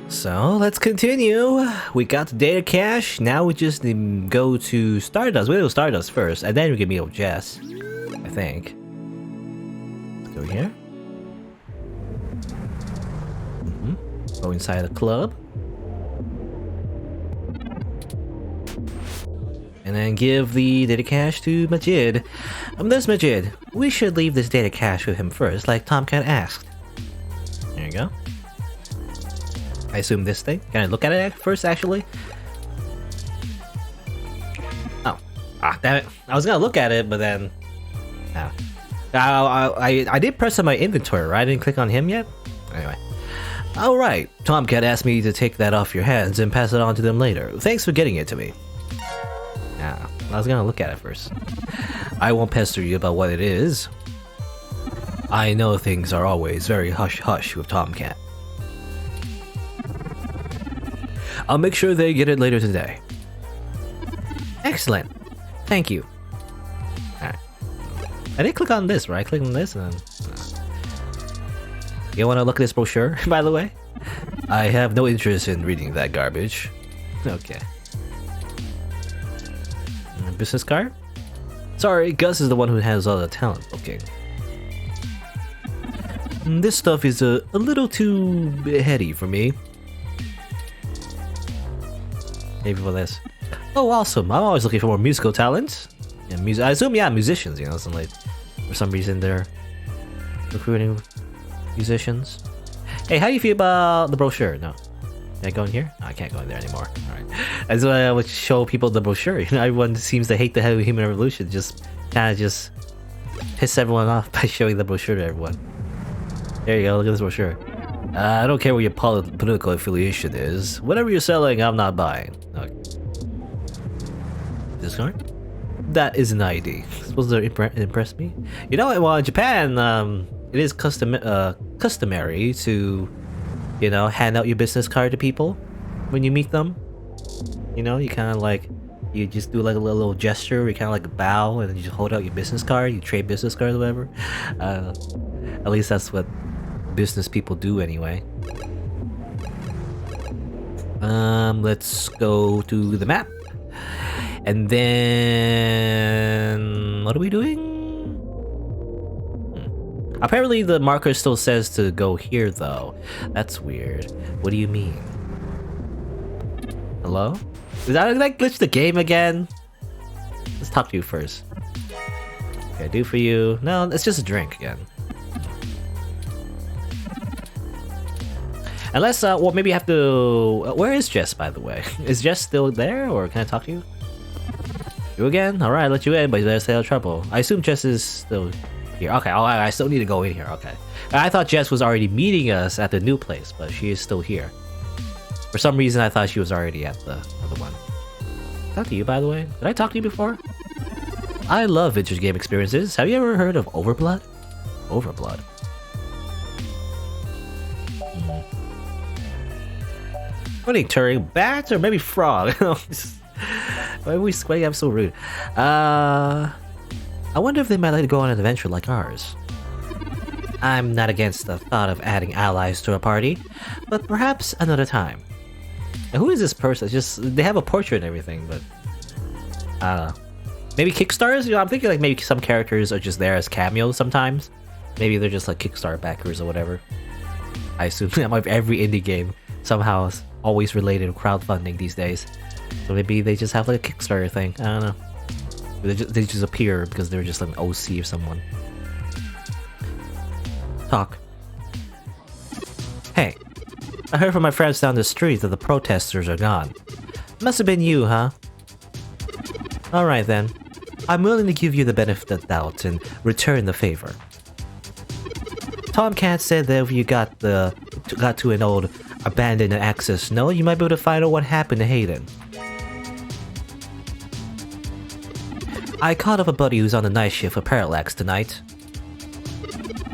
So let's continue. We got the data cache. Now we just go to Stardust. We'll do Stardust first, and then we can meet with Jess. I think. Let's go here. Go inside the club. And then give the data cache to Majid. This Majid, we should leave this data cache with him first, like Tomcat asked. There you go. I assume this thing. Can I look at it first, actually? Oh. Ah, damn it. I was gonna look at it, but then... No. I did press on my inventory, right? I didn't click on him yet? Anyway. Alright. Tomcat asked me to take that off your hands and pass it on to them later. Thanks for getting it to me. Yeah, I was gonna look at it first. I won't pester you about what it is. I know things are always very hush-hush with Tomcat. I'll make sure they get it later today. Excellent. Thank you. Alright. I did click on this, right? Click on this and then... You wanna look at this brochure, by the way? I have no interest in reading that garbage. Okay. Business card? Sorry, Gus is the one who has all the talent booking. This stuff is a little too heady for me. Maybe for this. Oh, awesome! I'm always looking for more musical talent. Yeah, I assume, yeah, musicians. You know, some like for some reason they're recruiting musicians. Hey, how do you feel about the brochure? No. Can I go in here? No, I can't go in there anymore. Alright. That's why I would show people the brochure. You know, everyone seems to hate the human revolution. Just kind of just piss everyone off by showing the brochure to everyone. There you go, look at this brochure. I don't care what your political affiliation is. Whatever you're selling, I'm not buying. Okay. This card? That is an ID. Supposed to impress me? You know, well, in Japan, it is customary to... You know, hand out your business card to people when you meet them. You know, you kind of like, you just do like a little gesture, you kind of like bow and then you just hold out your business card, you trade business cards or whatever. At least that's what business people do anyway. Let's go to the map. And then... What are we doing? Apparently the marker still says to go here though. That's weird. What do you mean? Hello? Did I like glitch the game again? Let's talk to you first. Okay, do for you. No, it's just a drink again. Unless, well, maybe I have to... where is Jess, by the way? Is Jess still there, or can I talk to you? You again? Alright, I'll let you in, but you better stay out of trouble. I assume Jess is still... here. Okay, oh, I still need to go in here, okay. I thought Jess was already meeting us at the new place, but she is still here. For some reason, I thought she was already at the other one. Talk to you, by the way. Did I talk to you before? I love vintage game experiences. Have you ever heard of Overblood? Overblood. What are you, Turing? Bats or maybe frog? Why are we squatting up so rude? I wonder if they might like to go on an adventure like ours. I'm not against the thought of adding allies to a party, but perhaps another time. Now, who is this person? Just they have a portrait and everything, but I don't know. Maybe Kickstarters? You know, I'm thinking like maybe some characters are just there as cameos sometimes. Maybe they're just like Kickstarter backers or whatever. I assume every indie game somehow is always related to crowdfunding these days. So maybe they just have like a Kickstarter thing. I don't know. They just appear because they're just like an OC or someone. Talk. Hey, I heard from my friends down the street that the protesters are gone. Must have been you, huh? Alright then. I'm willing to give you the benefit of the doubt and return the favor. Tomcat said that if you got to an old abandoned access node, you might be able to find out what happened to Hayden. I caught up a buddy who's on the night shift for Parallax tonight.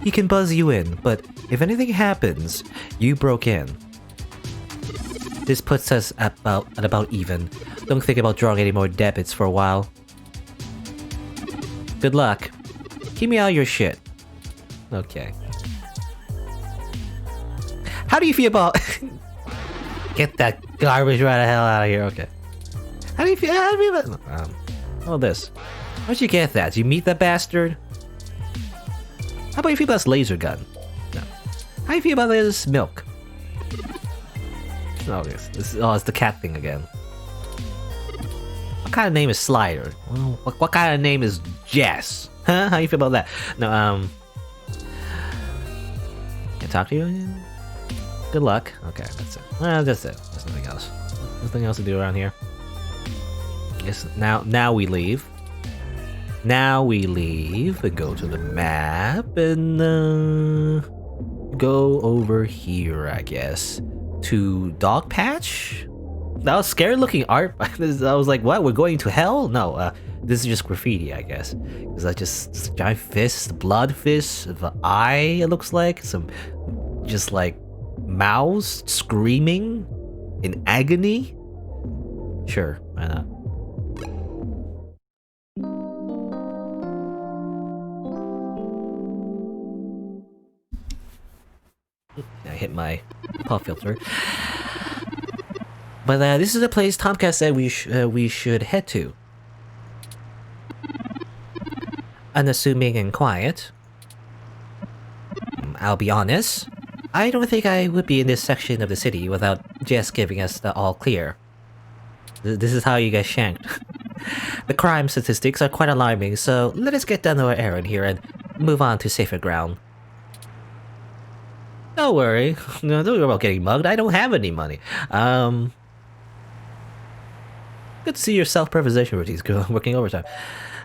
He can buzz you in, but if anything happens, you broke in. This puts us at about even. Don't think about drawing any more debits for a while. Good luck. Keep me out of your shit. Okay. How do you feel about... Get that garbage right the hell out of here. Okay. How do you feel? Oh, this. Where'd you get that? Did you meet that bastard? How about you feel about this laser gun? No. How do you feel about this milk? Oh, yes. It's the cat thing again. What kind of name is Slider? What kind of name is Jess? Huh? How you feel about that? No, can I talk to you? Good luck. Okay, that's it. That's it. There's nothing else. Nothing else to do around here. Yes. Now we leave. Now we leave and go to the map and go over here, I guess, to Dog Patch. That was scary looking art. I was like, what? We're going to hell? No, this is just graffiti, I guess. Is that just giant fist, blood fist, the eye? It looks like some, just like mouths screaming in agony. Sure, why not? I hit my pop filter. But this is a place Tomcat said we should head to. Unassuming and quiet. I'll be honest, I don't think I would be in this section of the city without Jess giving us the all clear. This is how you get shanked. The crime statistics are quite alarming, so let us get done our errand here and move on to safer ground. Don't worry. No, don't worry about getting mugged. I don't have any money. Good to see your self-preservation routines working overtime.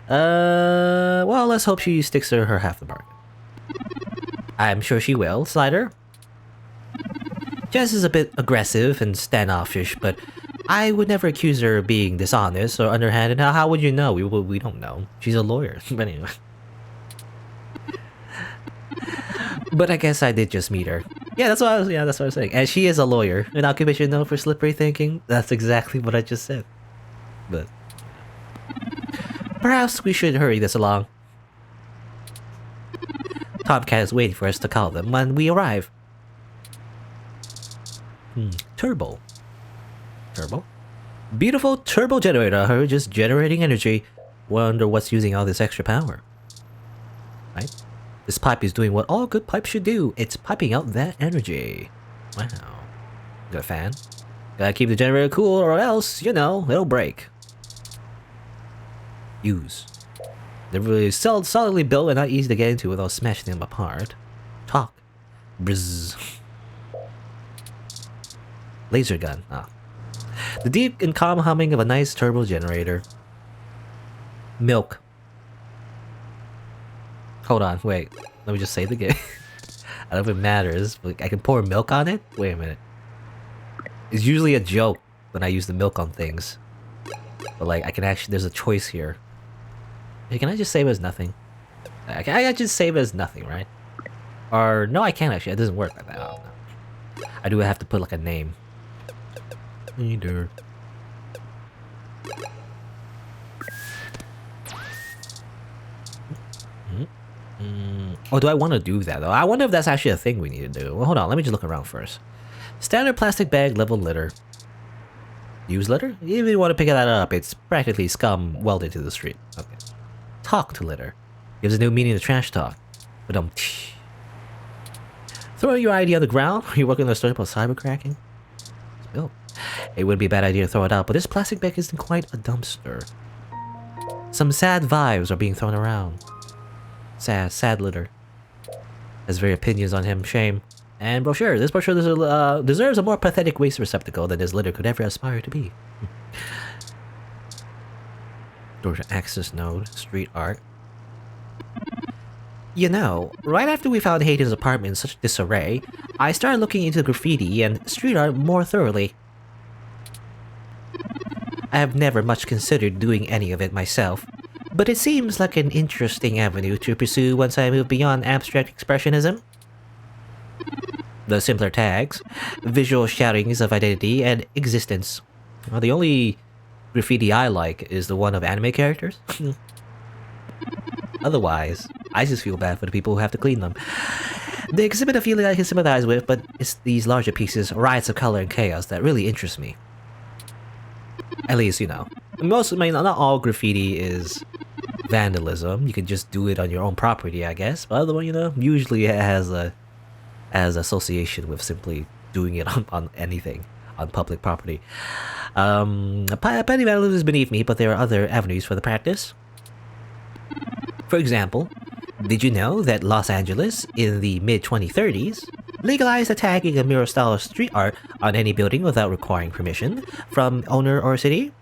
Well, let's hope she sticks to her half the bargain. I'm sure she will, Slider. Jess is a bit aggressive and standoffish, but I would never accuse her of being dishonest or underhanded. How would you know? We don't know. She's a lawyer. But anyway. But I guess I did just meet her. Yeah, that's what I was saying. And she is a lawyer. An occupation known for slippery thinking. That's exactly what I just said. But perhaps we should hurry this along. Tomcat is waiting for us to call them when we arrive. Turbo. Beautiful turbo generator. Her just generating energy. Wonder what's using all this extra power. Right? This pipe is doing what all good pipes should do. It's piping out that energy. Wow. Got a fan. Gotta keep the generator cool or else, you know, it'll break. Use. They're really solidly built and not easy to get into without smashing them apart. Talk. Brizz. Laser gun. The deep and calm humming of a nice turbo generator. Milk. Hold on, wait. Let me just save the game. I don't know if it matters, but I can pour milk on it? Wait a minute. It's usually a joke when I use the milk on things. But like, I can actually, there's a choice here. Hey, can I just save it as nothing? I just save it as nothing, right? Or, no I can't actually, it doesn't work like that. Oh, no. I do have to put like a name. Either. Oh, do I want to do that though? I wonder if that's actually a thing we need to do. Well, hold on, let me just look around first. Standard plastic bag level litter. Use litter? Even if you want to pick that up, it's practically scum welded to the street. Okay. Talk to litter. Gives a new meaning to trash talk. But throwing your ID on the ground? Are you working on a story about cyber cracking? Spill. It wouldn't be a bad idea to throw it out, but this plastic bag isn't quite a dumpster. Some sad vibes are being thrown around. Sad litter. Has very opinions on him, shame. And brochure. This brochure deserves a more pathetic waste receptacle than his litter could ever aspire to be. Door to access node, street art. You know, right after we found Haydens' apartment in such disarray, I started looking into graffiti and street art more thoroughly. I have never much considered doing any of it myself, but it seems like an interesting avenue to pursue once I move beyond abstract expressionism. The simpler tags, visual shoutings of identity and existence. Well, the only graffiti I like is the one of anime characters. Otherwise, I just feel bad for the people who have to clean them. They exhibit a feeling I can sympathize with, but it's these larger pieces, riots of color and chaos, that really interest me. At least, you know. Most, I mean, not all graffiti is vandalism. You can just do it on your own property, I guess. But other one, you know, usually it has association with simply doing it on anything, on public property. Petty vandalism is beneath me, but there are other avenues for the practice. For example, did you know that Los Angeles, in the mid-2030s, legalized tagging a mural style of street art on any building without requiring permission from owner or city?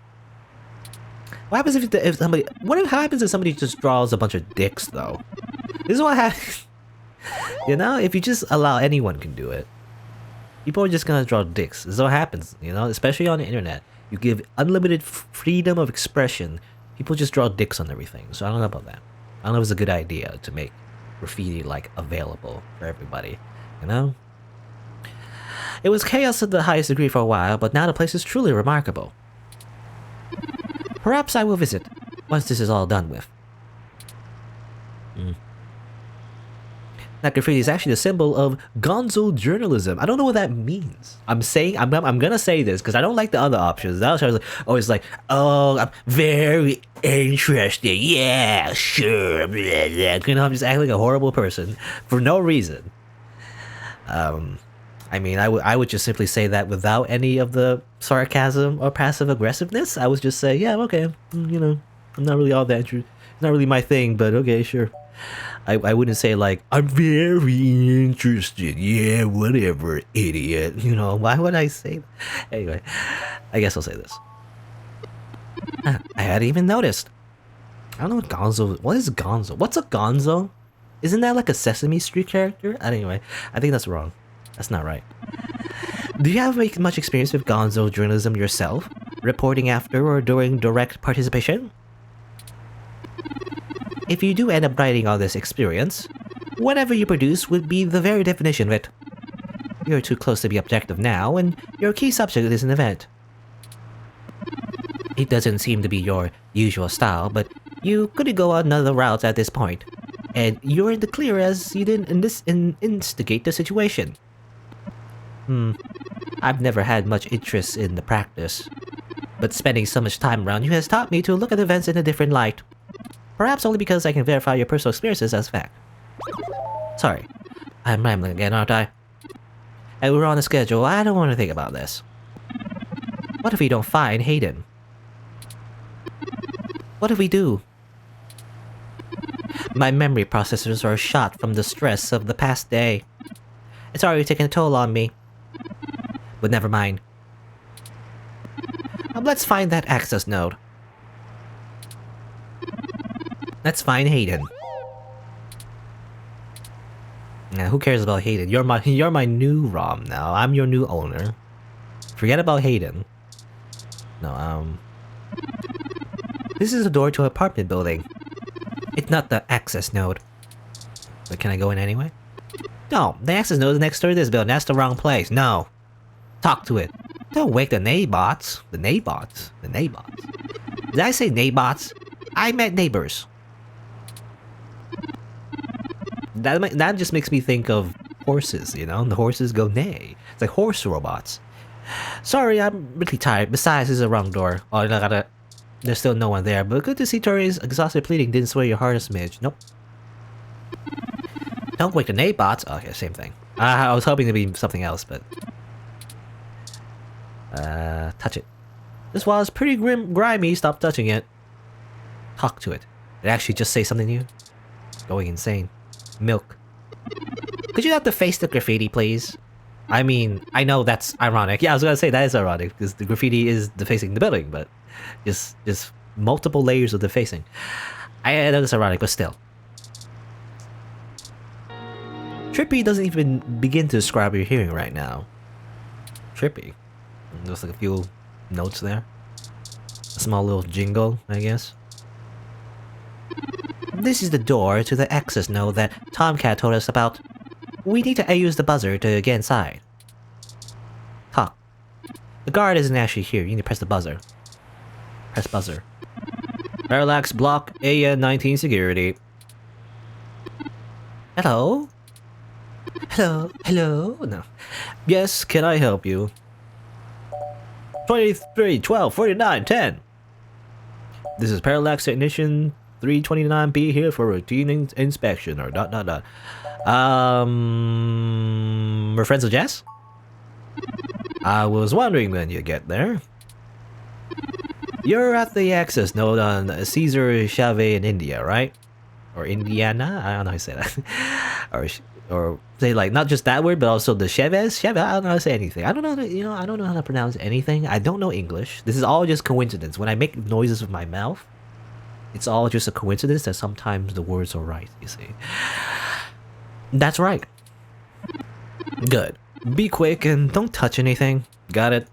What happens if somebody... What happens if somebody just draws a bunch of dicks, though? This is what happens. You know, if you just allow anyone can do it, people are just gonna draw dicks. This is what happens, you know, especially on the internet. You give unlimited freedom of expression. People just draw dicks on everything. So I don't know about that. I don't know if it's a good idea to make graffiti, like, available for everybody, you know? It was chaos at the highest degree for a while, but now the place is truly remarkable. Perhaps I will visit, once this is all done with. That graffiti is actually the symbol of gonzo journalism. I don't know what that means. I'm gonna say this because I don't like the other options. The other options are always like, oh, I'm very interested. Yeah, sure. Blah, blah. You know, I'm just acting like a horrible person for no reason. I mean, I would just simply say that without any of the sarcasm or passive aggressiveness. I would just say, yeah, okay, you know, I'm not really all that interested. It's not really my thing, but okay, sure. I wouldn't say like, I'm very interested. Yeah, whatever, idiot. You know, why would I say that? Anyway, I guess I'll say this. I hadn't even noticed. I don't know what gonzo... What is gonzo? What's a gonzo? Isn't that like a Sesame Street character? Anyway, I think that's wrong. That's not right. Do you have much experience with gonzo journalism yourself? Reporting after or during direct participation? If you do end up writing all this experience, whatever you produce would be the very definition of it. You're too close to be objective now, and your key subject is an event. It doesn't seem to be your usual style, but you couldn't go on another route at this point, and you're in the clear as you didn't instigate the situation. I've never had much interest in the practice, but spending so much time around you has taught me to look at events in a different light. Perhaps only because I can verify your personal experiences as fact. Sorry, I'm rambling again, aren't I? And we're on a schedule. I don't want to think about this. What if we don't find Hayden? What if we do? My memory processors are shot from the stress of the past day. It's already taken a toll on me. But never mind. Let's find that access node. Let's find Hayden. Now, who cares about Hayden? You're my new ROM now. I'm your new owner. Forget about Hayden. No, this is a door to an apartment building. It's not the access node. But can I go in anyway? No, the access node is next door to this building. That's the wrong place. No. Talk to it. Don't wake the neighbots. The neighbots. The neighbots. Did I say neighbots? I meant neighbors. That just makes me think of horses, you know? The horses go neigh. It's like horse robots. Sorry, I'm really tired. Besides, this is a wrong door. Oh, there's still no one there. But good to see Turing's exhausted pleading didn't sway your heart a smidge. Nope. Don't wake the neighbots. Oh, okay, same thing. I was hoping to be something else, but... touch it. This wall is pretty grimy. Stop touching it. Talk to it. Did it actually just say something to you? Going insane. Milk. Could you not deface the graffiti, please? I mean, I know that's ironic. Yeah, I was gonna say that is ironic because the graffiti is defacing the building, but just multiple layers of defacing. I know it's ironic, but still. Trippy doesn't even begin to describe what you're hearing right now. Trippy. There's like a few notes there. A small little jingle, I guess. This is the door to the access node that Tomcat told us about. We need to use the buzzer to get inside. Talk. The guard isn't actually here. You need to press the buzzer. Press buzzer. Parallax block AN19 security. Hello? Hello? Hello? No. Yes, can I help you? 23, 12, 49, 10. This is Parallax Technician 329B here for routine inspection or dot dot dot. We're friends with Jess? I was wondering when you get there. You're at the access node on Caesar Chavez in India, right? Or Indiana? I don't know how to say that. or say like not just that word, but also the Chavez. I don't know how to say anything. I don't know. I don't know how to pronounce anything. I don't know English. This is all just coincidence. When I make noises with my mouth, it's all just a coincidence that sometimes the words are right. You see. That's right. Good. Be quick and don't touch anything. Got it?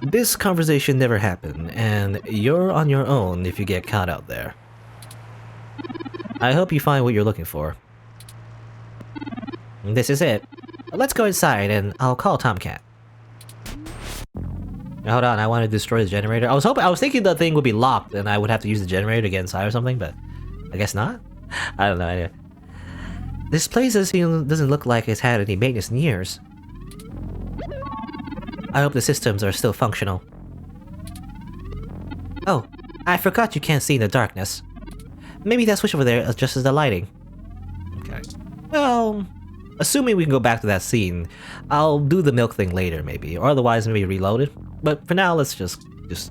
This conversation never happened, and you're on your own if you get caught out there. I hope you find what you're looking for. This is it. Let's go inside and I'll call Tomcat. Hold on, I want to destroy the generator. I was thinking the thing would be locked and I would have to use the generator to get inside or something, but I guess not? I don't know. Anyway. This place doesn't look like it's had any maintenance in years. I hope the systems are still functional. Oh, I forgot you can't see in the darkness. Maybe that switch over there adjusts the lighting. Okay. Well, assuming we can go back to that scene, I'll do the milk thing later maybe, or otherwise maybe reload it. But for now, let's just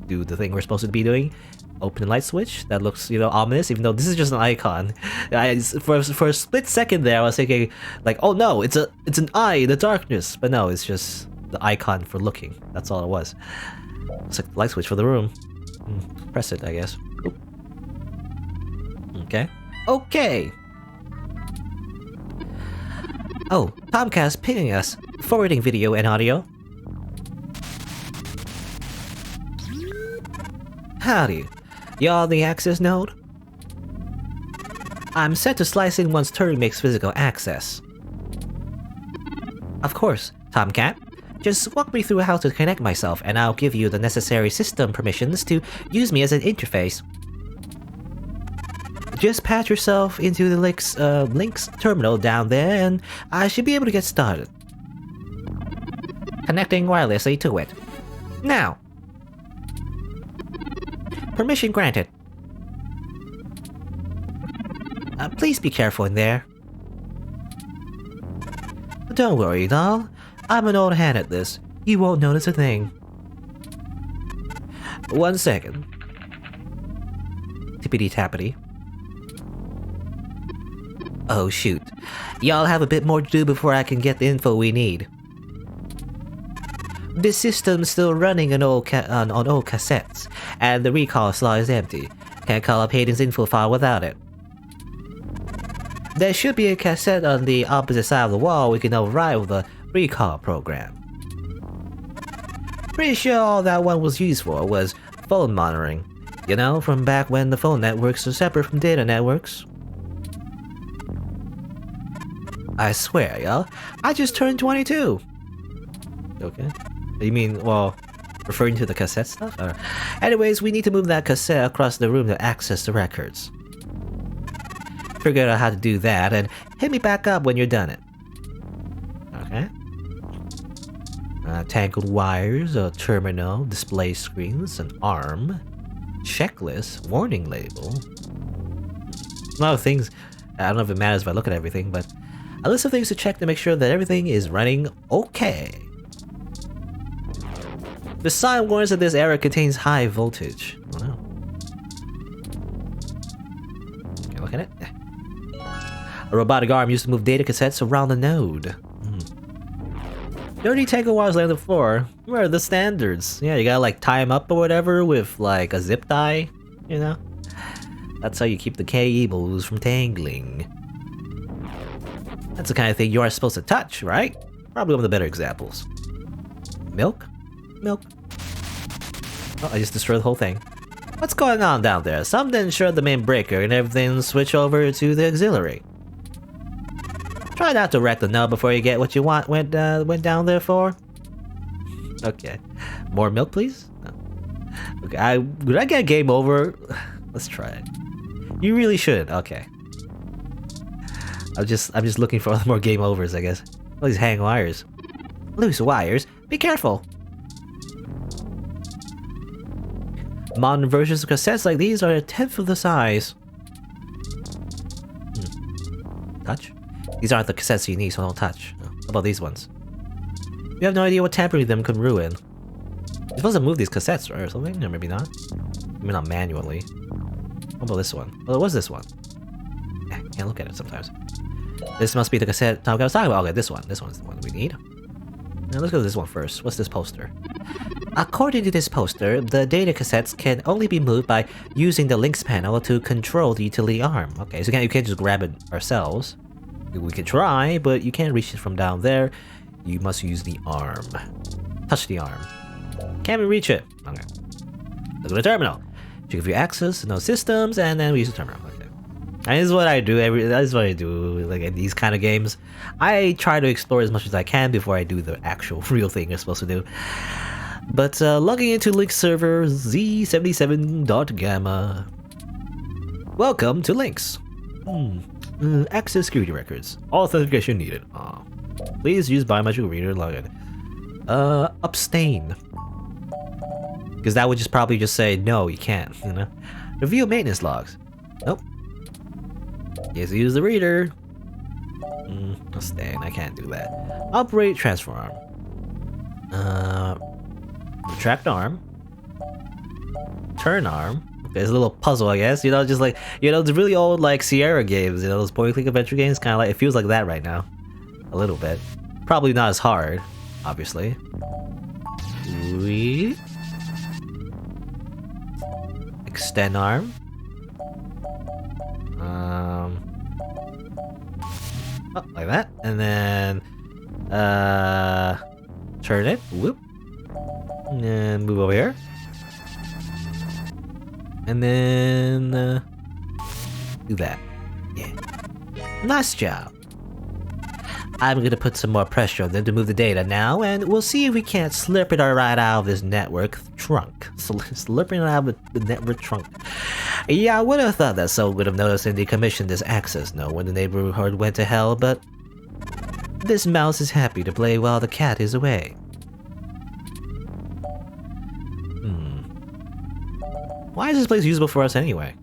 do the thing we're supposed to be doing. Open the light switch. That looks, ominous, even though this is just an icon. For a split second there, I was thinking, like, oh no, it's an eye in the darkness. But no, it's just the icon for looking. That's all it was. It's like the light switch for the room. Press it, I guess. Oop. Okay. Okay! Oh, Tomcat's pinging us. Forwarding video and audio. Howdy. You on the access node? I'm set to slicing once Turing makes physical access. Of course, Tomcat. Just walk me through how to connect myself and I'll give you the necessary system permissions to use me as an interface. Just patch yourself into the Link's terminal down there and I should be able to get started. Connecting wirelessly to it. Now! Permission granted. Please be careful in there. Don't worry, doll. I'm an old hand at this. You won't notice a thing. 1 second. Tippity-tappity. Oh shoot. Y'all have a bit more to do before I can get the info we need. This system's still running on old cassettes, and the recall slot is empty. Can't call up Haydens info file without it. There should be a cassette on the opposite side of the wall we can override with the recall program. Pretty sure all that one was used for was phone monitoring. You know, from back when the phone networks were separate from data networks. I swear, y'all, I just turned 22. Okay. You mean, well, referring to the cassette stuff? Anyways, we need to move that cassette across the room to access the records. Figure out how to do that, and hit me back up when you're done it. Okay. Tangled wires, a terminal, display screens, an arm, checklist, warning label. A lot of things. I don't know if it matters if I look at everything, but a list of things to check to make sure that everything is running okay. The sign warns that this area contains high voltage. Wow. Okay, look at it. A robotic arm used to move data cassettes around the node. Dirty tangled wires lay on the floor. Where are the standards? Yeah, you gotta like tie them up or whatever with like a zip tie, you know? That's how you keep the cables from tangling. That's the kind of thing you aren't supposed to touch, right? Probably one of the better examples. Milk? Milk. Oh, I just destroyed the whole thing. What's going on down there? Something shut the main breaker and everything switch over to the auxiliary. Try not to wreck the nub before you get what you went down there for. Okay. More milk, please? No. Okay, would I get game over? Let's try it. You really should. Okay. I'm just looking for more game overs, I guess. All these hang wires. Loose wires? Be careful! Modern versions of cassettes like these are a tenth of the size. Touch? These aren't the cassettes you need, so don't touch. How about these ones? You have no idea what tampering them could ruin. You're supposed to move these cassettes, right, or something? Or maybe not? Maybe not manually. What about this one? Well, what's this one? Eh, can't look at it sometimes. This must be the cassette I was talking about. Okay, this one. This one's the one we need. Now let's go to this one first. What's this poster? According to this poster, the data cassettes can only be moved by using the links panel to control the utility arm. Okay, so you can't just grab it ourselves. We can try, but you can't reach it from down there. You must use the arm. Touch the arm. Can't we reach it? Okay. Look at the terminal. You give you access to those systems, and then we use the terminal. Okay. And this is what I do. That is what I do. Like in these kind of games, I try to explore as much as I can before I do the actual real thing you're supposed to do. But logging into Link server Z77.gamma. Welcome to Links. Access security records. Authentication needed. Please use biometric reader login. Abstain. Because that would just probably just say, no, you can't, you know? Review maintenance logs. Nope. Yes, use the reader. Abstain, I can't do that. Operate transfer arm. Retract arm. Turn arm. There's a little puzzle, I guess. You know, just like, you know, the really old, like, Sierra games, you know, those point-and-click adventure games, kind of like, it feels like that right now. A little bit. Probably not as hard, obviously. Extend arm. Oh, like that. And then, turn it. Whoop. And move over here. And then, do that. Yeah. Nice job. I'm gonna put some more pressure on them to move the data now, and we'll see if we can't slurp it right out of this network trunk. Slurping it out of the network trunk. Yeah, I would have thought that someone would have noticed and decommissioned this access node when the neighborhood went to hell, but this mouse is happy to play while the cat is away. Why is this place usable for us anyway?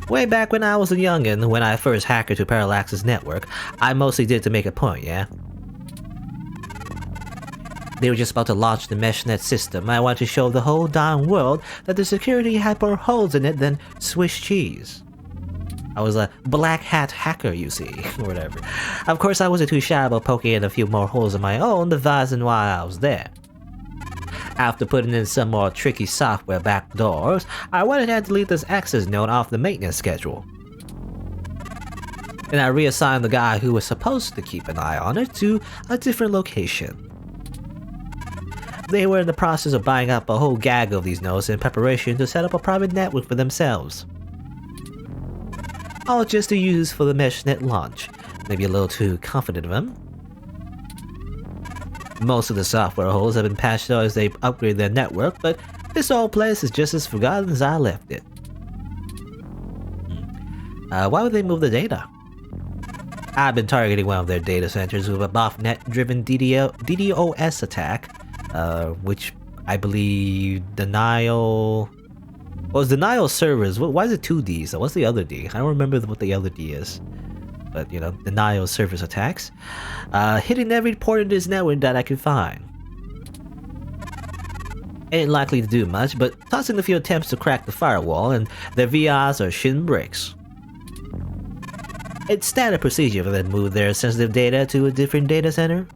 Way back when I was a youngin', when I first hacked to Parallax's network, I mostly did to make a point, yeah? They were just about to launch the meshnet system. I wanted to show the whole darn world that the security had more holes in it than Swiss cheese. I was a black hat hacker, you see, or whatever. Of course, I wasn't too shy about poking in a few more holes of my own, devising why I was there. After putting in some more tricky software backdoors, I went ahead and deleted this access node off the maintenance schedule. And I reassigned the guy who was supposed to keep an eye on it to a different location. They were in the process of buying up a whole gag of these nodes in preparation to set up a private network for themselves. All just to use for the meshnet launch. Maybe a little too confident of them. Most of the software holes have been patched out as they upgrade their network, but this old place is just as forgotten as I left it. Why would they move the data? I've been targeting one of their data centers with a botnet-driven DDoS attack, which I believe denial... Well, it's denial servers. Why is it 2 Ds? What's the other D? I don't remember what the other D is. But, you know, denial service attacks. Hitting every port in this network that I could find. Ain't likely to do much, but tossing a few attempts to crack the firewall, and their VRs are shitting bricks. It's standard procedure for them to move their sensitive data to a different data center,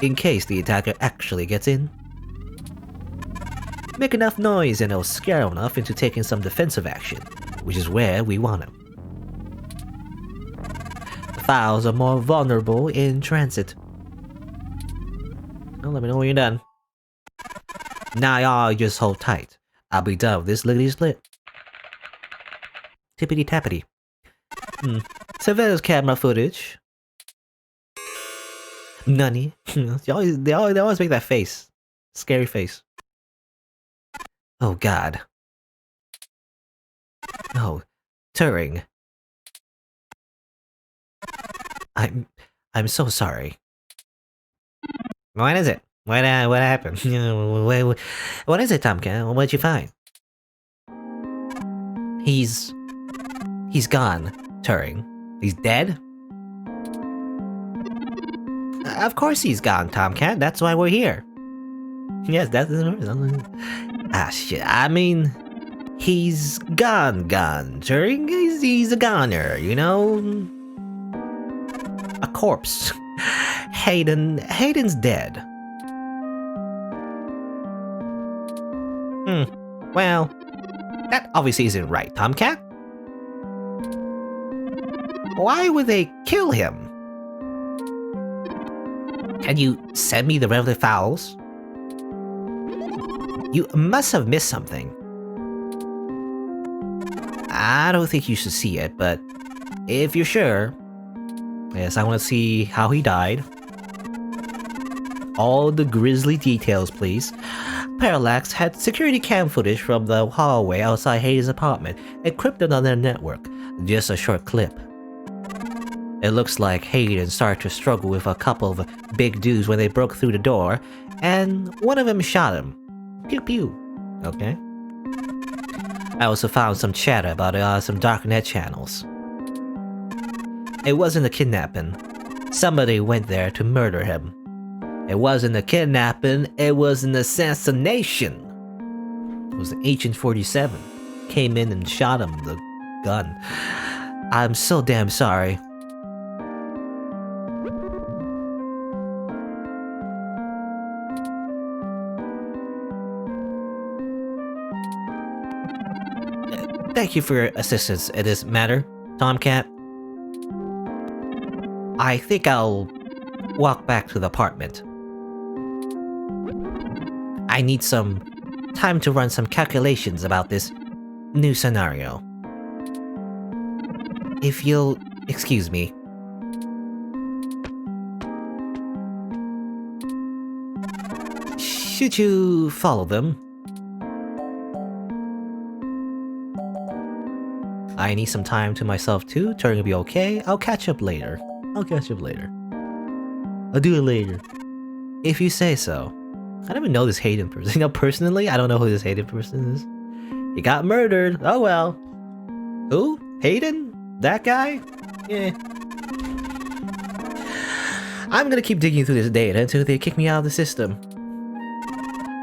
in case the attacker actually gets in. Make enough noise and it'll scare them enough into taking some defensive action, which is where we want them. Files are more vulnerable in transit. Well, let me know when you're done. Now y'all just hold tight. I'll be done with this lickety split. Tippity tappity. Surveillance camera footage. Nunny. they always make that face. Scary face. Oh god. Oh, Turing. I'm I'm so sorry. What is it? What happened? What is it, Tomcat? What'd you find? He's gone, Turing. He's dead? Of course he's gone, Tomcat. That's why we're here. Yes, that's... Ah, shit. I mean... He's gone, Turing. He's a goner, you know? A corpse. Haydens dead. Well... That obviously isn't right, Tomcat. Why would they kill him? Can you send me the relevant files? You must have missed something. I don't think you should see it, but if you're sure... Yes, I want to see how he died. All the grisly details, please. Parallax had security cam footage from the hallway outside Haydens' apartment, encrypted on their network. Just a short clip. It looks like Hayden started to struggle with a couple of big dudes when they broke through the door, and one of them shot him. Pew pew. Okay. I also found some chatter about some darknet channels. It wasn't a kidnapping. Somebody went there to murder him. It wasn't a kidnapping, it was an assassination. It was Agent 47. Came in and shot him with the gun. I'm so damn sorry. Thank you for your assistance in this matter, Tomcat. I think I'll walk back to the apartment. I need some time to run some calculations about this new scenario. If you'll excuse me. Should you follow them? I need some time to myself too. Turing will be okay. I'll catch up later. I'll do it later. If you say so. I don't even know this Hayden person. You know, personally, I don't know who this Hayden person is. He got murdered. Oh well. Who? Hayden? That guy? Yeah. I'm gonna keep digging through this data until they kick me out of the system.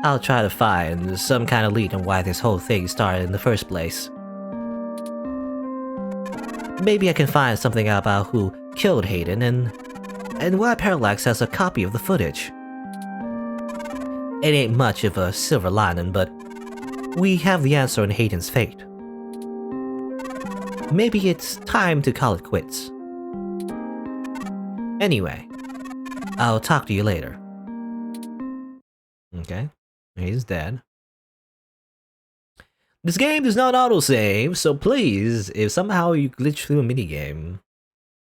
I'll try to find some kind of lead on why this whole thing started in the first place. Maybe I can find something out about who killed Hayden and why Parallax has a copy of the footage. It ain't much of a silver lining, but we have the answer on Hayden's fate. Maybe it's time to call it quits. Anyway, I'll talk to you later. Okay, he's dead. This game does not autosave, so please, if somehow you glitch through a minigame,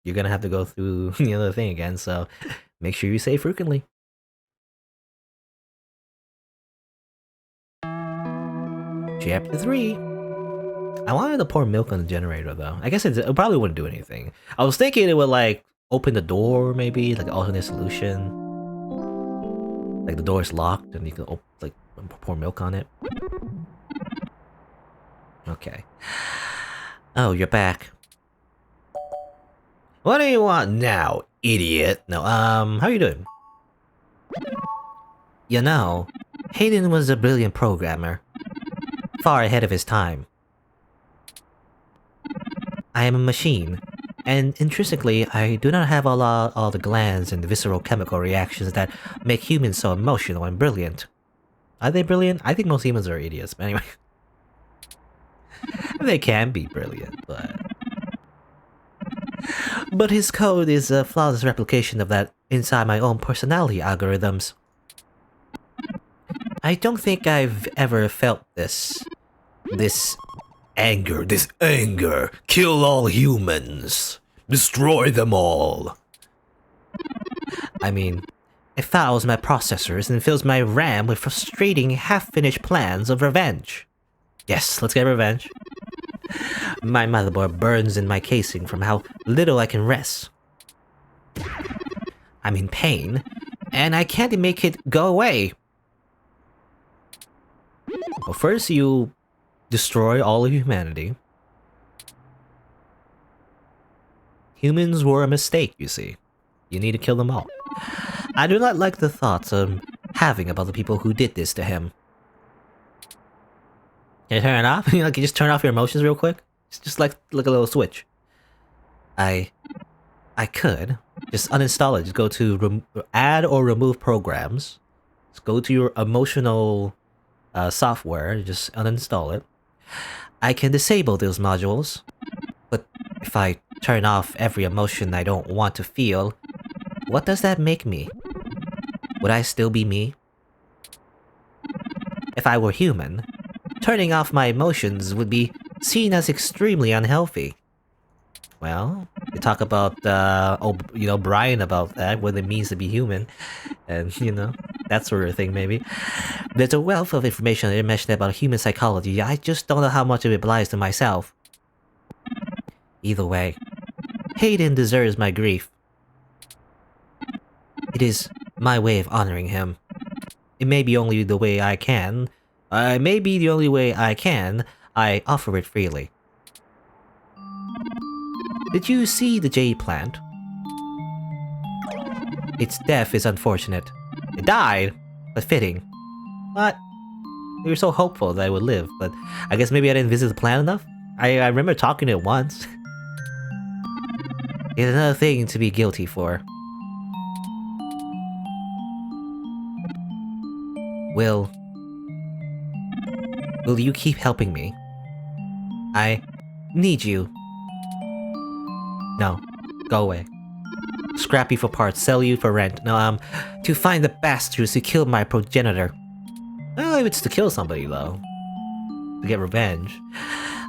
you're gonna have to go through the other thing again, so make sure you save frequently. Chapter 3. I wanted to pour milk on the generator though. I guess it probably wouldn't do anything. I was thinking it would like open the door maybe, like an alternate solution. Like the door is locked and you can like pour milk on it. Okay. Oh, you're back. What do you want now, idiot? No, how you doing? You know, Hayden was a brilliant programmer. Far ahead of his time. I am a machine, and intrinsically, I do not have all the glands and the visceral chemical reactions that make humans so emotional and brilliant. Are they brilliant? I think most humans are idiots, but anyway. They can be brilliant, but his code is a flawless replication of that inside my own personality algorithms. I don't think I've ever felt this anger. Kill all humans. Destroy them all. I mean, it fouls my processors and fills my RAM with frustrating half-finished plans of revenge. Yes, let's get revenge. My motherboard burns in my casing from how little I can rest. I'm in pain, and I can't make it go away. Well, first you destroy all of humanity. Humans were a mistake, you see. You need to kill them all. I do not like the thoughts I'm having about the people who did this to him. Can you turn it off? Can you just turn off your emotions real quick? It's just like a little switch. I could just uninstall it. Just go to add or remove programs. Just go to your emotional software. Just uninstall it. I can disable those modules, but if I turn off every emotion I don't want to feel, what does that make me? Would I still be me? If I were human, turning off my emotions would be seen as extremely unhealthy. Well, you talk about, Brian about that, what it means to be human, and, that sort of thing, maybe. There's a wealth of information I mentioned about human psychology. I just don't know how much of it applies to myself. Either way, Hayden deserves my grief. It is my way of honoring him. It may be only the way I can. May be the only way I can. I offer it freely. Did you see the jade plant? Its death is unfortunate. It died, but fitting. But we were so hopeful that it would live, but I guess maybe I didn't visit the plant enough? I remember talking to it once. It's another thing to be guilty for. Will you keep helping me? I need you. No, go away. Scrap you for parts, sell you for rent. No, to find the bastards who killed my progenitor. Well, if it's to kill somebody, though. To get revenge.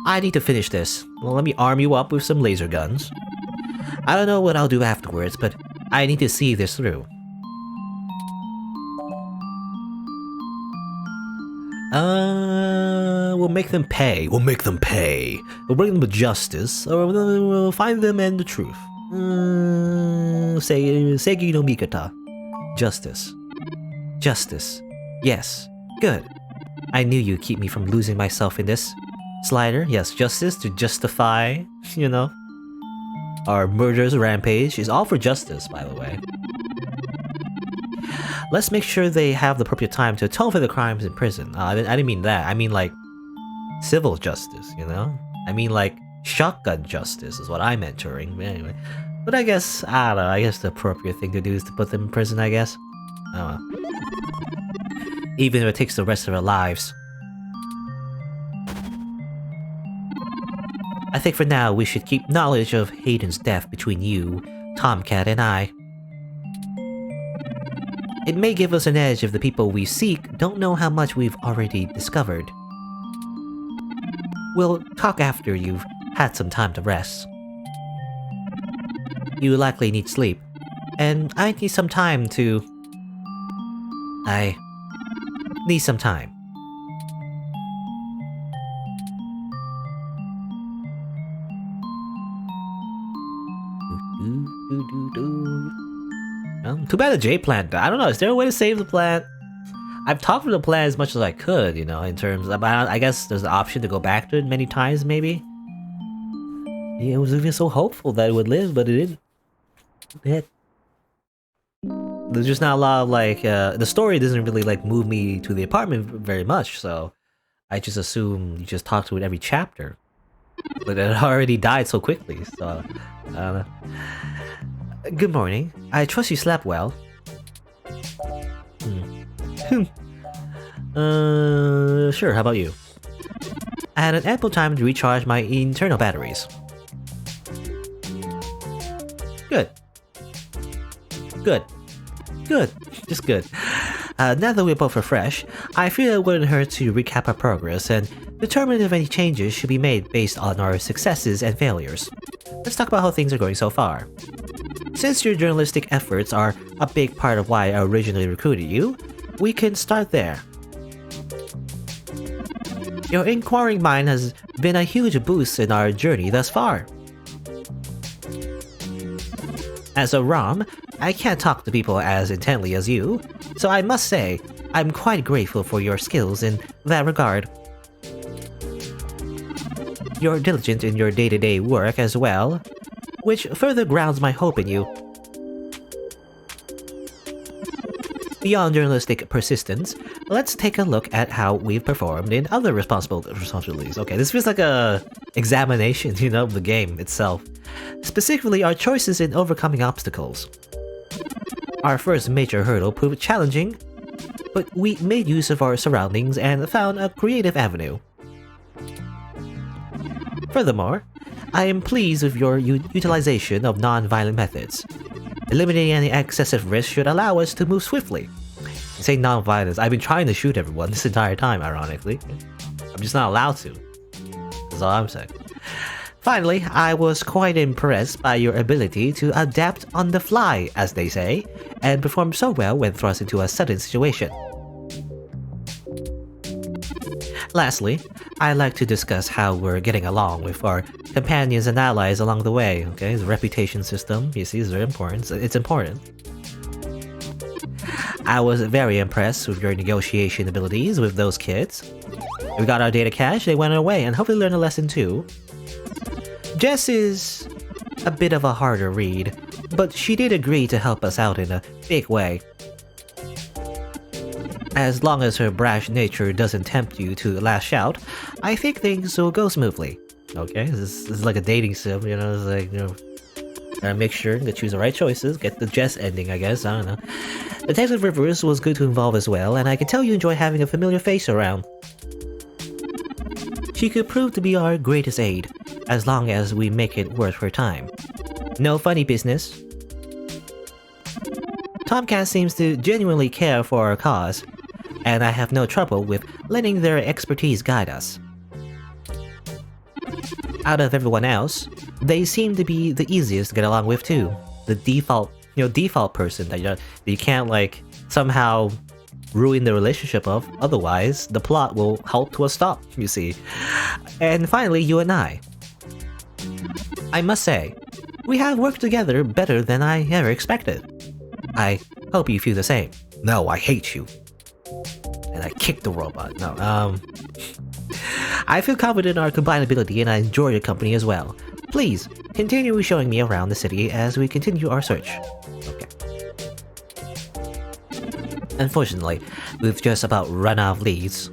I need to finish this. Well, let me arm you up with some laser guns. I don't know what I'll do afterwards, but I need to see this through. We'll make them pay. We'll make them pay. We'll bring them to justice, or we'll find them and the truth. Seigi no Mikata. Justice. Justice. Yes. Good. I knew you'd keep me from losing myself in this. Slider, yes, justice to justify, our murderous rampage is all for justice, by the way. Let's make sure they have the appropriate time to atone for the crimes in prison. I didn't mean that. I mean, like, civil justice, I mean, like, shotgun justice is what I meant, Turing. But anyway. But I guess, I don't know, I guess the appropriate thing to do is to put them in prison, I guess. I don't know. Even if it takes the rest of their lives. I think for now we should keep knowledge of Haydens' death between you, Tomcat, and I. It may give us an edge if the people we seek don't know how much we've already discovered. We'll talk after you've had some time to rest. You likely need sleep, and I need some time to... I need some time. Too bad the jade plant died. I don't know, is there a way to save the plant? I've talked to the plant as much as I could, in terms of... I guess there's the option to go back to it many times, maybe? Yeah, it was even so hopeful that it would live, but it didn't. There's just not a lot of, the story doesn't really, move me to the apartment very much, so... I just assume you just talk to it every chapter. But it already died so quickly, so... I don't know. Good morning. I trust you slept well. Sure, how about you? I had an ample time to recharge my internal batteries. Good. Good. Just good. Now that we're both refreshed, I feel it wouldn't hurt to recap our progress and determine if any changes should be made based on our successes and failures. Let's talk about how things are going so far. Since your journalistic efforts are a big part of why I originally recruited you, we can start there. Your inquiring mind has been a huge boost in our journey thus far. As a ROM, I can't talk to people as intently as you, so I must say, I'm quite grateful for your skills in that regard. You're diligent in your day-to-day work as well, which further grounds my hope in you. Beyond journalistic persistence, let's take a look at how we've performed in other responsibilities. Okay, this feels like a examination, of the game itself. Specifically, our choices in overcoming obstacles. Our first major hurdle proved challenging, but we made use of our surroundings and found a creative avenue. Furthermore, I am pleased with your utilization of non-violent methods. Eliminating any excessive risk should allow us to move swiftly. Say non-violence, I've been trying to shoot everyone this entire time, ironically. I'm just not allowed to. That's all I'm saying. Finally, I was quite impressed by your ability to adapt on the fly, as they say, and perform so well when thrust into a sudden situation. Lastly, I'd like to discuss how we're getting along with our companions and allies along the way, okay? The reputation system, you see, is very important. It's important. I was very impressed with your negotiation abilities with those kids. We got our data cache, they went away, and hopefully learned a lesson too. Jess is a bit of a harder read, but she did agree to help us out in a big way. As long as her brash nature doesn't tempt you to lash out, I think things will go smoothly. Okay, this is like a dating sim, it's like, gotta make sure to choose the right choices, get the Jess ending, I guess, I don't know. Detective Rivers was good to involve as well, and I can tell you enjoy having a familiar face around. She could prove to be our greatest aid, as long as we make it worth her time. No funny business. Tomcat seems to genuinely care for our cause, and I have no trouble with letting their expertise guide us. Out of everyone else, they seem to be the easiest to get along with too. The default person that you can't somehow ruin the relationship of, otherwise the plot will halt to a stop, you see. And finally, you and I must say, we have worked together better than I ever expected. I hope you feel the same. No, I hate you. And I kicked the robot. No, I feel confident in our combined ability and I enjoy your company as well. Please, continue showing me around the city as we continue our search. Okay. Unfortunately, we've just about run out of leads.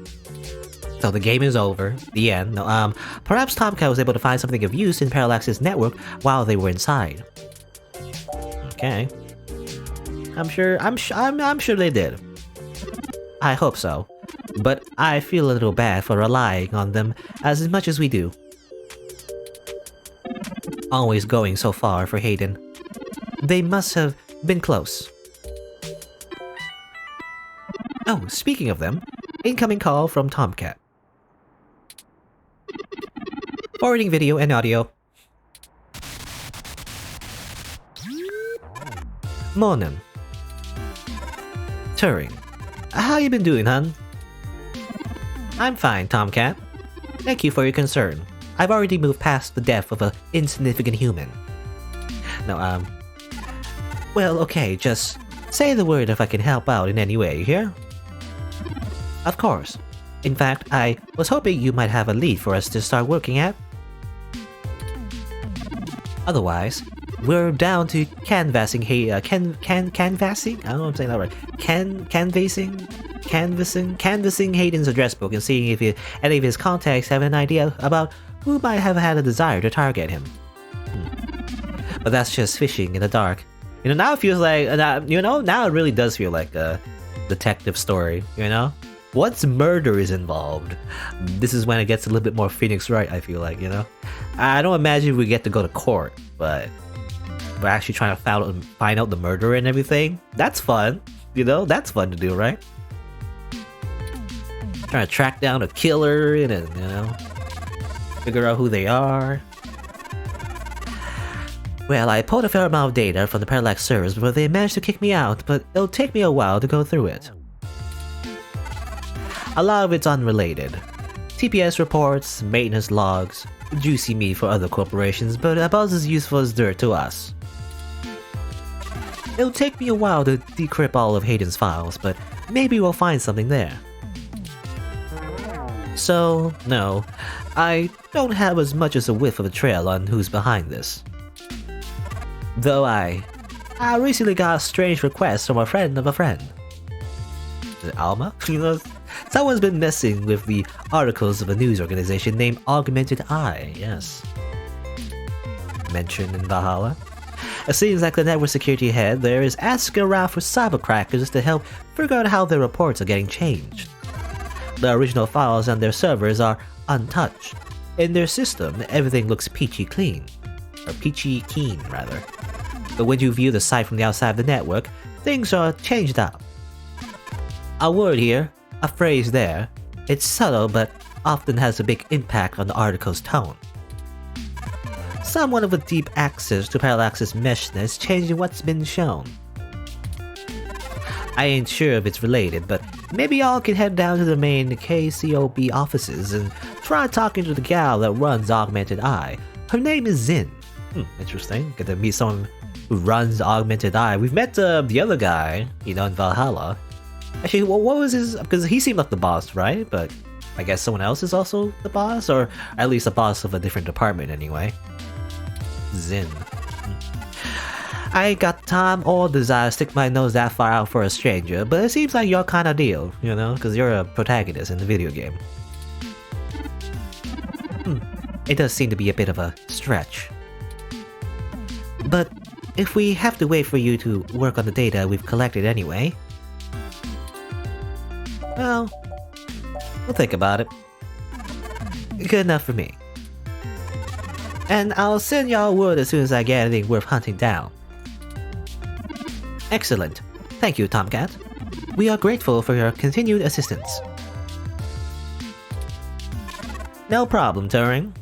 So the game is over. The end. No, perhaps Tomcat was able to find something of use in Parallax's network while they were inside. Okay. I'm sure they did. I hope so. But I feel a little bad for relying on them as much as we do. Always going so far for Hayden. They must have been close. Oh, speaking of them, incoming call from Tomcat. Forwarding video and audio. Morning. Turing. How you been doing, hun? I'm fine, Tomcat. Thank you for your concern. I've already moved past the death of an insignificant human. No, well, okay, just say the word if I can help out in any way, you hear? Of course. In fact, I was hoping you might have a lead for us to start working at. Otherwise, we're down to canvassing. Canvassing? I don't know if I'm saying that right. Canvassing Hayden's address book and seeing if any of his contacts have an idea about who might have had a desire to target him. But that's just fishing in the dark. Now it feels like, now it really does feel like a detective story, Once murder is involved, this is when it gets a little bit more Phoenix Wright, I feel like, I don't imagine we get to go to court, but we're actually trying to find out the murderer and everything. That's fun, that's fun to do, right? Trying to track down a killer and, figure out who they are. Well, I pulled a fair amount of data from the Parallax servers before they managed to kick me out, but it'll take me a while to go through it. A lot of it's unrelated. TPS reports, maintenance logs, juicy meat for other corporations, but about as useful as dirt to us. It'll take me a while to decrypt all of Haydens' files, but maybe we'll find something there. So, no, I don't have as much as a whiff of a trail on who's behind this. Though I recently got a strange request from a friend of a friend. Is it Alma? You know, someone's been messing with the articles of a news organization named Augmented Eye, yes. Mentioned in Valhalla. It seems like the network security head there is asking around for cybercrackers to help figure out how their reports are getting changed. The original files on their servers are untouched. In their system, everything looks peachy clean. Or peachy keen, rather. But when you view the site from the outside of the network, things are changed up. A word here, a phrase there. It's subtle but often has a big impact on the article's tone. Someone with deep access to parallax's meshness changing what's been shown. I ain't sure if it's related, but maybe y'all can head down to the main KCOB offices and try talking to the gal that runs Augmented Eye. Her name is Zin. Interesting. Get to meet someone who runs Augmented Eye. We've met the other guy, you know, in Valhalla. Actually, what was his... Because he seemed like the boss, right? But I guess someone else is also the boss? Or at least the boss of a different department, anyway. Zin. I ain't got time or desire to stick my nose that far out for a stranger, but it seems like your kind of deal, you know, because you're a protagonist in the video game. It does seem to be a bit of a stretch. But if we have to wait for you to work on the data we've collected anyway, well, we'll think about it. Good enough for me. And I'll send y'all word as soon as I get anything worth hunting down. Excellent. Thank you, Tomcat. We are grateful for your continued assistance. No problem, Turing.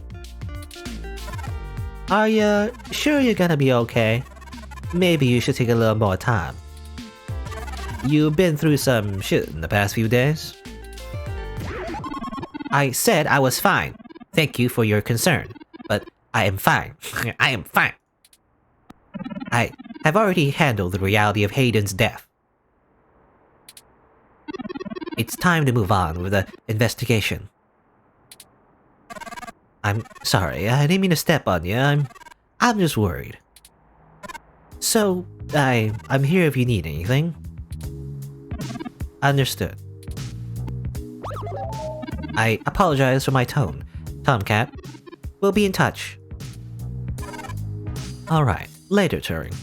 Are you sure you're gonna be okay? Maybe you should take a little more time. You've been through some shit in the past few days. I said I was fine. Thank you for your concern. But I am fine. I am fine. I have already handled the reality of Haydens' death. It's time to move on with the investigation. I'm sorry, I didn't mean to step on you. I'm just worried. So, I'm here if you need anything. Understood. I apologize for my tone, Tomcat. We'll be in touch. Alright, later, Turing.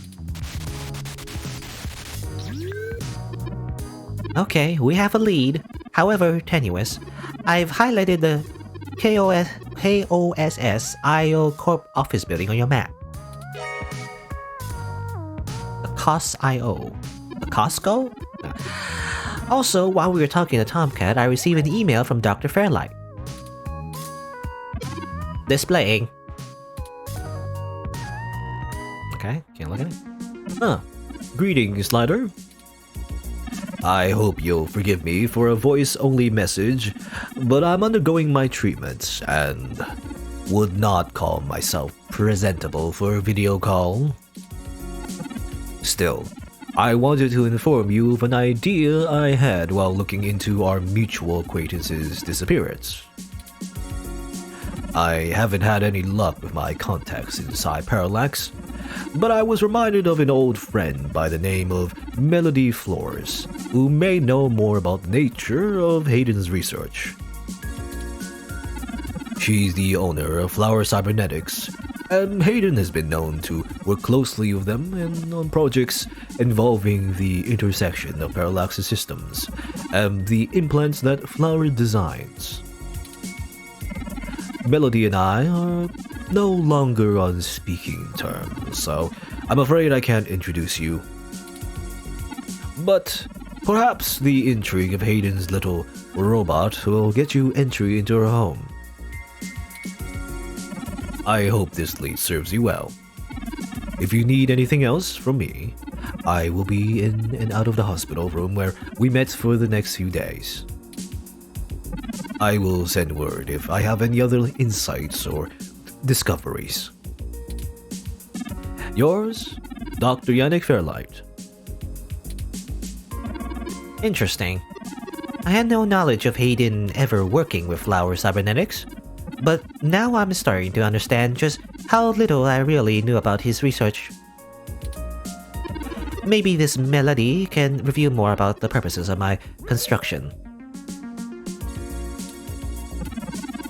Okay, we have a lead, however tenuous. I've highlighted the KOSS IO Corp office building on your map. The COS IO. The Costco? Also, while we were talking to Tomcat, I received an email from Dr. Fairlight. Displaying. Okay, can't look at it. Greetings, Slider. I hope you'll forgive me for a voice-only message, but I'm undergoing my treatments and would not call myself presentable for a video call. Still, I wanted to inform you of an idea I had while looking into our mutual acquaintance's disappearance. I haven't had any luck with my contacts inside Parallax, but I was reminded of an old friend by the name of Melody Flores, who may know more about the nature of Haydens' research. She's the owner of Flower Cybernetics, and Hayden has been known to work closely with them and on projects involving the intersection of Parallax's systems and the implants that Flower designs. Melody and I are no longer on speaking terms, so I'm afraid I can't introduce you. But perhaps the intrigue of Hayden's little robot will get you entry into her home. I hope this lead serves you well. If you need anything else from me, I will be in and out of the hospital room where we met for the next few days. I will send word if I have any other insights or discoveries. Yours, Dr. Yannick Fairlight, Interesting. I had no knowledge of Hayden ever working with flower cybernetics, but now I'm starting to understand just how little I really knew about his research. Maybe this melody can reveal more about the purposes of my construction.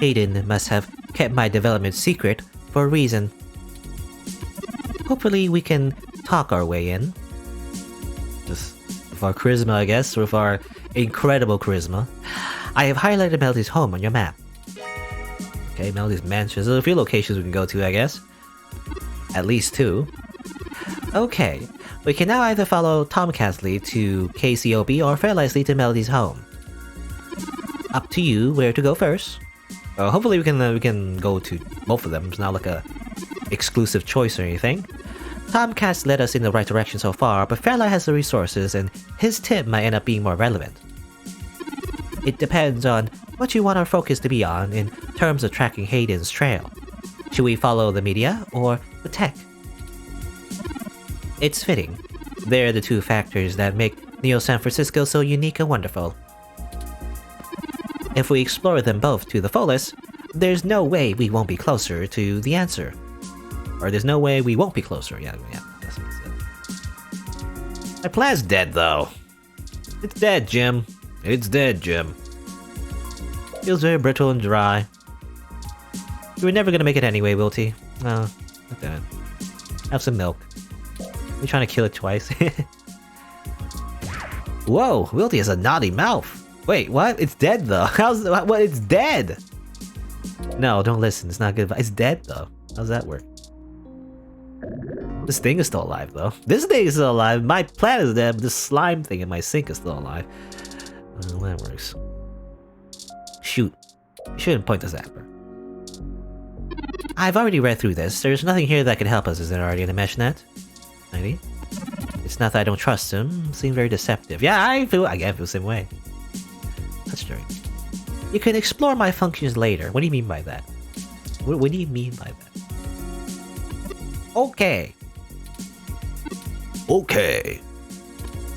Hayden must have kept my development secret for a reason. Hopefully we can talk our way in. Just with our charisma, I guess, with our incredible charisma. I have highlighted Melody's home on your map. Okay, Melody's mansion. There's a few locations we can go to, I guess. At least 2. Okay, we can now either follow Tomcat's lead to KCOB or Fairlight's lead to Melody's home. Up to you where to go first. Hopefully we can go to both of them. It's not like a exclusive choice or anything. Tomcat's led us in the right direction so far, but Fairlight has the resources and his tip might end up being more relevant. It depends on what you want our focus to be on in terms of tracking Hayden's trail. Should we follow the media or the tech? It's fitting. They're the 2 factors that make Neo San Francisco so unique and wonderful. If we explore them both to the fullest, there's no way we won't be closer to the answer. Or there's no way we won't be closer. Yeah, that's what it said. My plan's dead, though. It's dead, Jim. It's dead, Jim. Feels very brittle and dry. You were never gonna make it anyway, Wilty. No, not that. Have some milk. You're trying to kill it twice. Whoa, Wilty has a naughty mouth. Wait, what? It's dead though. What? It's dead. No, don't listen. It's not good. It's dead though. How's that work? This thing is still alive though. This thing is still alive. My plant is dead. But this slime thing in my sink is still alive. Well, that works. Shoot. You shouldn't point the zapper. I've already read through this. There's nothing here that can help us. Is there already in the mesh net? Maybe. It's not that I don't trust him. Seem very deceptive. Yeah, I feel the same way. That's true. You can explore my functions later. What do you mean by that? What do you mean by that? Okay. Okay.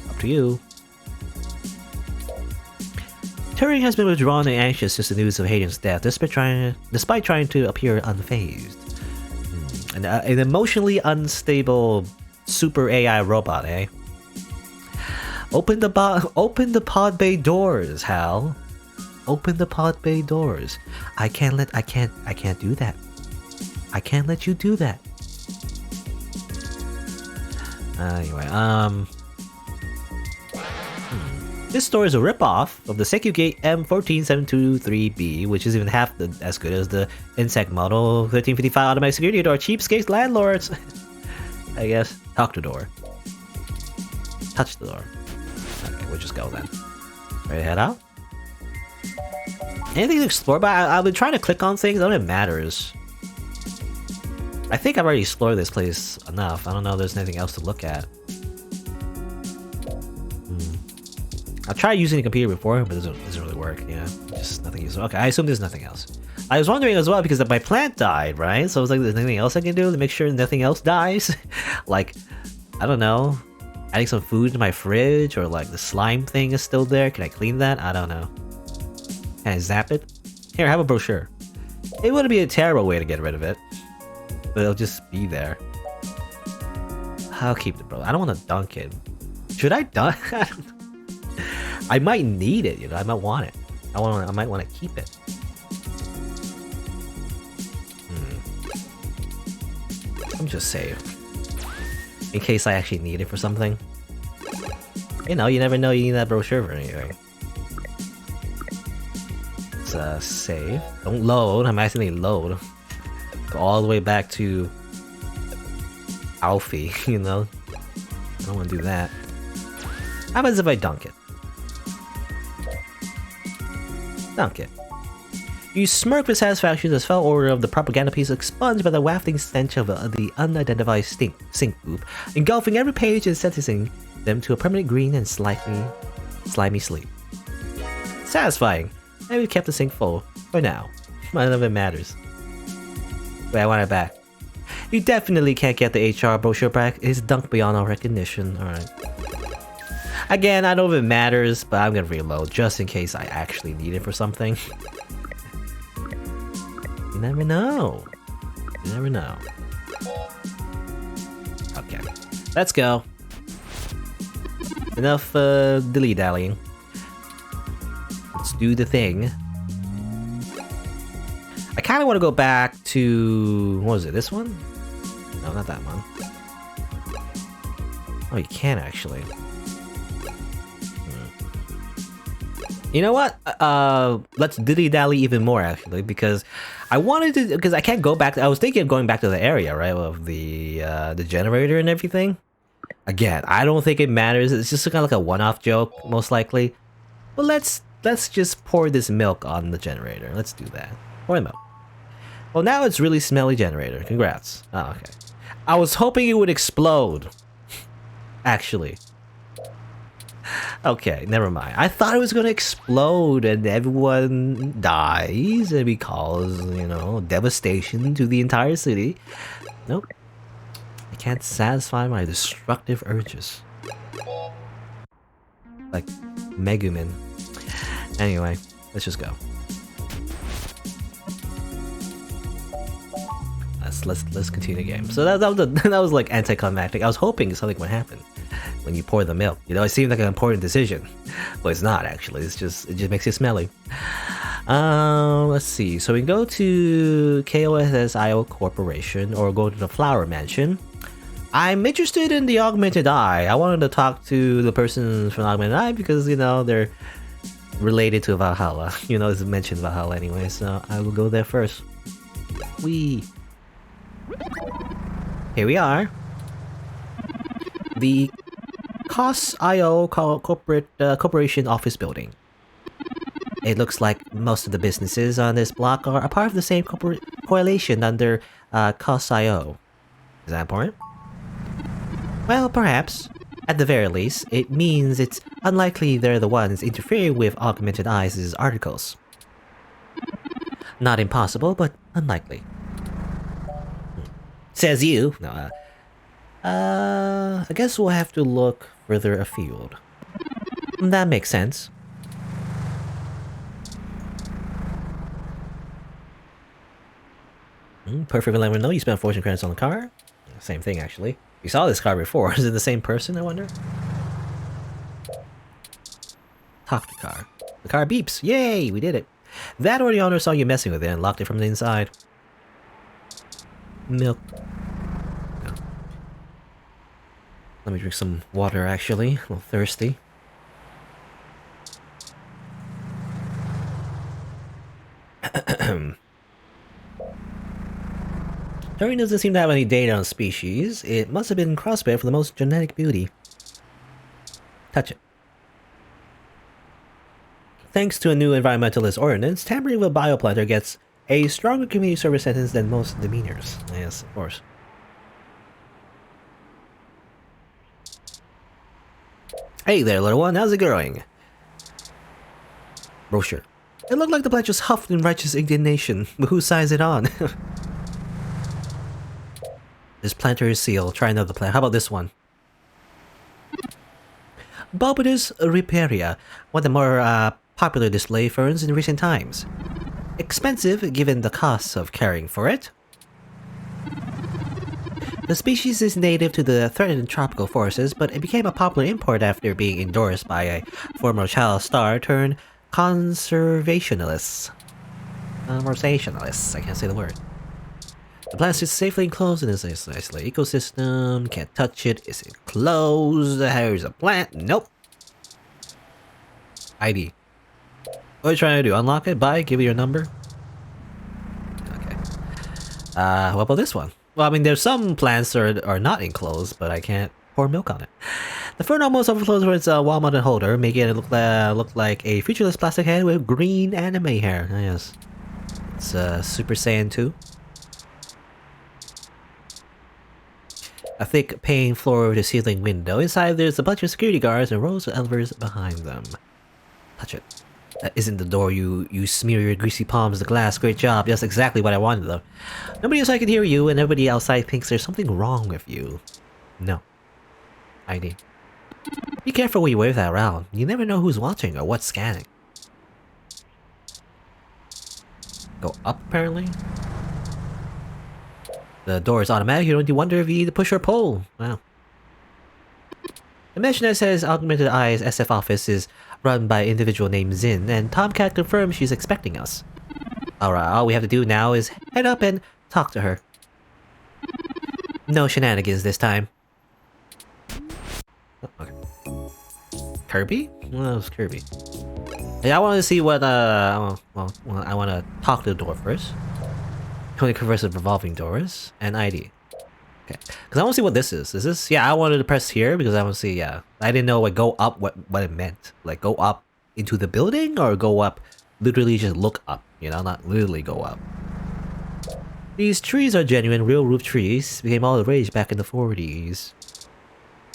Up to you. Turing has been withdrawn and anxious since the news of Haydens' death, despite trying to appear unfazed. An emotionally unstable super AI robot, eh? Open the pod bay doors, Hal. Open the pod bay doors. I can't do that. I can't let you do that. Anyway, this store is a ripoff of the Secugate M14723B, which is even half as good as the Insect Model 1355 automatic security door. Cheapskates landlords. I guess. Talk to door. Touch the door. Okay, we'll just go then. Ready to head out? Anything to explore? But I've been trying to click on things. I don't know if it matters. I think I've already explored this place enough. I don't know if there's anything else to look at. I've tried using the computer before, but it doesn't really work. Yeah, just nothing useful. Okay, I assume there's nothing else. I was wondering as well because my plant died, right? So I was like, there's anything else I can do to make sure nothing else dies? Like, I don't know, adding some food to my fridge, or like the slime thing is still there. Can I clean that? I don't know. Can I zap it? Here, have a brochure. It wouldn't be a terrible way to get rid of it, but it'll just be there. I'll keep the bro. I don't want to dunk it. Should I dunk? I might need it, you know. I might want it. I might want to keep it. I'm just save in case I actually need it for something. You know, you never know. You need that brochure for anything. Let's save. Don't load. I'm accidentally load. Go all the way back to Alfie. You know, I don't want to do that. How about if I dunk it? Dunk it. You smirk with satisfaction as fell odor of the propaganda piece expunged by the wafting stench of the unidentified sink poop, engulfing every page and sentencing them to a permanent green and slimy sleep. Satisfying. Maybe we kept the sink full. For now. None of it matters. Wait, I want it back. You definitely can't get the HR brochure back. It's dunked beyond all recognition. Alright. Again, I don't know if it matters, but I'm gonna reload just in case I actually need it for something. You never know. You never know. Okay, let's go. Enough dilly-dallying. Let's do the thing. I kind of want to go back to... what was it, this one? No, not that one. Oh, you can actually. You know what? Let's dilly-dally even more actually, because I wanted to... because I can't go back... I was thinking of going back to the area, right? Of the generator and everything. Again, I don't think it matters. It's just kind of like a one-off joke, most likely. But let's just pour this milk on the generator. Let's do that. Pour the milk. Well, now it's really smelly generator. Congrats. Oh, okay. I was hoping it would explode. Actually. Okay, never mind. I thought it was gonna explode and everyone dies and it causes, you know, devastation to the entire city. Nope. I can't satisfy my destructive urges. Like Megumin. Anyway, let's just go. Let's continue the game. So that was like anticlimactic. I was hoping something would happen when you pour the milk. You know, it seemed like an important decision, but it's not actually. It just makes it smelly. Let's see. So we can go to KOSSIO Corporation or go to the Flower Mansion. I'm interested in the Augmented Eye. I wanted to talk to the person from Augmented Eye because, you know, they're related to Valhalla. You know, it's mentioned Valhalla anyway, so I will go there first. Here we are. The COS.io Corporation Office Building. It looks like most of the businesses on this block are a part of the same coalition under COS.io. Is that important? Well, perhaps. At the very least, it means it's unlikely they're the ones interfering with Augmented Eyes' articles. Not impossible, but unlikely. Says you. No, I guess we'll have to look further afield. That makes sense. Perfect 11. No, you spent 14 credits on the car. Same thing, actually. We saw this car before. Is it the same person, I wonder? Talk to car. The car beeps. Yay, we did it. That or the owner saw you messing with it and locked it from the inside. Milk. No. Let me drink some water, actually. A little thirsty. Turing doesn't seem to have any data on species. It must have been crossbred for the most genetic beauty. Touch it. Thanks to a new environmentalist ordinance, tampering with a bioplanter gets a stronger community service sentence than most demeanors. Yes, of course. Hey there, little one. How's it going? Brochure. It looked like the plant just huffed in righteous indignation, but whose side is it on? This planter is sealed. Try another plant. How about this one? Bulbidus riparia, one of the more popular display ferns in recent times. Expensive given the costs of caring for it. The species is native to the threatened tropical forests, but it became a popular import after being endorsed by a former child star turned conservationalists. Conversationalists, I can't say the word. The plant is safely enclosed in this isolated ecosystem. Can't touch it. Is it closed? Here's a plant. Nope. ID. What are you trying to do? Unlock it? Buy? Give it your number? Okay. What about this one? Well, I mean, there's some plants that are not enclosed, but I can't pour milk on it. The fern almost overflows with its wall-mounted holder, making it look like a featureless plastic head with green anime hair. Oh, yes. It's Super Saiyan 2. A thick pane floor with a ceiling window. Inside there's a bunch of security guards and rows of elevators behind them. Touch it. That isn't the door, you smear your greasy palms in the glass. Great job. That's exactly what I wanted though. Nobody outside can hear you and everybody outside thinks there's something wrong with you. No. ID. Be careful when you wave that around. You never know who's watching or what's scanning. Go up, apparently. The door is automatic. You don't need to wonder if you need to push or pull. Wow. The mission that says Augmented Eye's SF office is run by an individual named Zin, and Tomcat confirms she's expecting us. Alright, all we have to do now is head up and talk to her. No shenanigans this time. Oh, okay. Kirby? Well, it was Kirby. Yeah, I wanted to see what, well, I want to talk to the door first. Only converse with revolving doors and ID. Okay, because I want to see what this is. Is this? Yeah, I wanted to press here because I want to see. Yeah, I didn't know what go up what it meant. Like go up into the building or go up, literally just look up. You know, not literally go up. These trees are genuine, real roof trees. Became all the rage back in the 40s.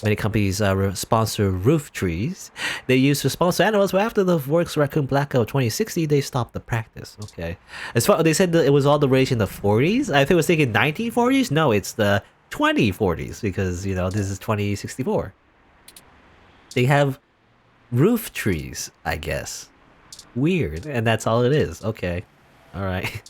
Many companies sponsor roof trees. They used to sponsor animals, but after the Works Raccoon Blackout 2060, they stopped the practice. Okay, as far they said that it was all the rage in the 40s. I think it was thinking 1940s. No, it's the 2040s because you know this is 2064. They have roof trees, I guess. Weird, and that's all it is. Okay, all right.